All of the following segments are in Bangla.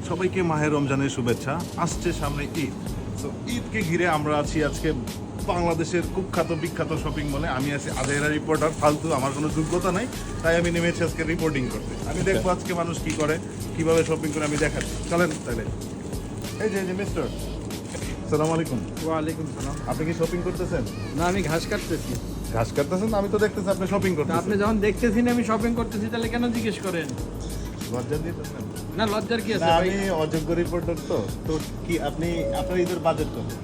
সবাইকে মাহে রমজানের শুভেচ্ছা। আসছে সামনে ঈদ। তো ঈদকে ঘিরে আমরা আছি আজকে বাংলাদেশের কুখ্যাত বিখ্যাত শপিং মলে। আমি আছি আজেরা রিপোর্টার, ফালতু আমার কোনো যোগ্যতা নাই, তাই আমি নেমেছি আজকে রিপোর্টিং করতে। আমি দেখবো আজকে মানুষ কি করে, কিভাবে শপিং করে আমি দেখাচ্ছি। চলেন তাহলে। এই যে মিস্টার, আসসালামু আলাইকুম। ওয়ালাইকুম সালাম। আপনি কি শপিং করতেছেন? না, আমি ঘাস কাটতেছি। ঘাস কাটতেছেন? আমি তো দেখতেছি আপনি শপিং তা করতেছেন। আপনি যখন দেখতেছেন আমি শপিং করতেছি তাহলে কেন জিজ্ঞেস করেন? লজ্জা দিতেছেন? না, লজ্জার কি আছে না, ভাই? আমি অযোগ্য রিপোর্টার তো। তো কি আপনি আপনার ঈদের বাজেট কত?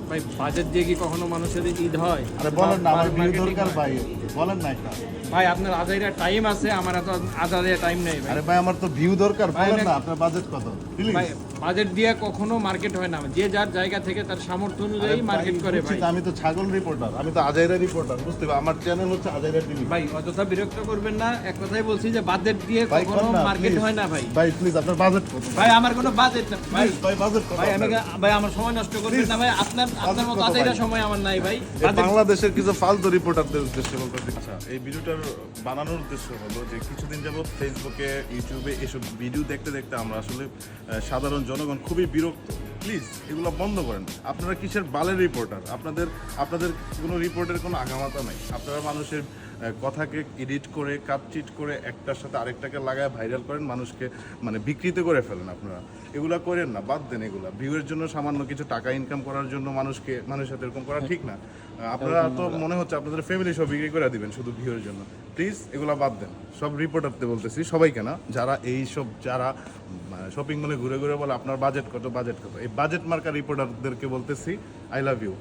ভাই বাজেট দিয়ে কি কখনো মানুষের ঈদ হয়? আরে বলেন না, আমার ভিউ মার্কেটিং দরকার হয়? ভাই। বলেন না একটা। ভাই আপনার আজাইরা টাইম আছে, আমার এত আজাইরা টাইম নেই ভাই। আরে ভাই, আমার তো ভিউ দরকার। ভাই, বলেন অনেক- না আপনার বাজেট কত প্লিজ। ভাই বাজেট দিয়ে কখনো মার্কেট হয় না, যে যার জায়গা থেকে তার সামর্থ্য অনুযায়ী মার্কেট করে ভাই। আমি তো ছাগল রিপোর্টার, আমি তো আজাইরা রিপোর্টার, বুঝতে পারছি। আমার চ্যানেল হচ্ছে আজাইরা টিভি। ভাই অযথা বিরক্ত করবেন না, এক কথাই বলছি যে বাজেট দিয়ে ভাই কখনো কোন না, মার্কেট please। হয় না ভাই। ভাই প্লিজ আপনার বাজেট কত? ভাই আমার কোনো বাজেট না ভাই। Please, ভাই বাজেট কত? ভাই আমি আপনার? ভাই আমার সময় নষ্ট করবেন না ভাই, আপনার মতো কত আজাইরা ভাই? সময় আমার নাই ভাই। এই বাজেট- বাংলাদেশের কিছু ফালতু রিপোর্টারদের উদ্দেশ্যে বলতে আচ্ছা, এই ভিডিওটার বানানোর উদ্দেশ্য হলো যে কিছুদিন যাবত ফেসবুকে, ইউটিউবে এসব ভিডিও দেখতে দেখতে আমরা আসলে সাধারণ জনগণ খুবই বিরক্ত। প্লিজ এগুলো বন্ধ করেন। আপনারা কিসের বালের রিপোর্টার? আপনাদের কোনো রিপোর্টের কোনো আগামাতা নাই। আপনারা মানুষের কথাকে এডিট করে, কাটচিট করে, একটার সাথে আরেকটাকে লাগায় ভাইরাল করেন, মানুষকে মানে বিকৃত করে ফেলেন। আপনারা এগুলা করেন না, বাদ দেন এগুলা। ভিউয়ের জন্য সামান্য কিছু টাকা ইনকাম করার জন্য মানুষের সাথে এরকম করা ঠিক না। আপনারা তো মনে হচ্ছে আপনাদের ফ্যামিলি সব বিক্রি করে দিবেন শুধু ভিউয়ের জন্য। প্লিজ এগুলা বাদ দেন। সব রিপোর্টারদের বলতেছি, সবাইকে না, যারা শপিং মলে ঘুরে ঘুরে বলে আপনার বাজেট কত, এই বাজেট মার্কা রিপোর্টারদেরকে বলতেছি আই লাভ ইউ।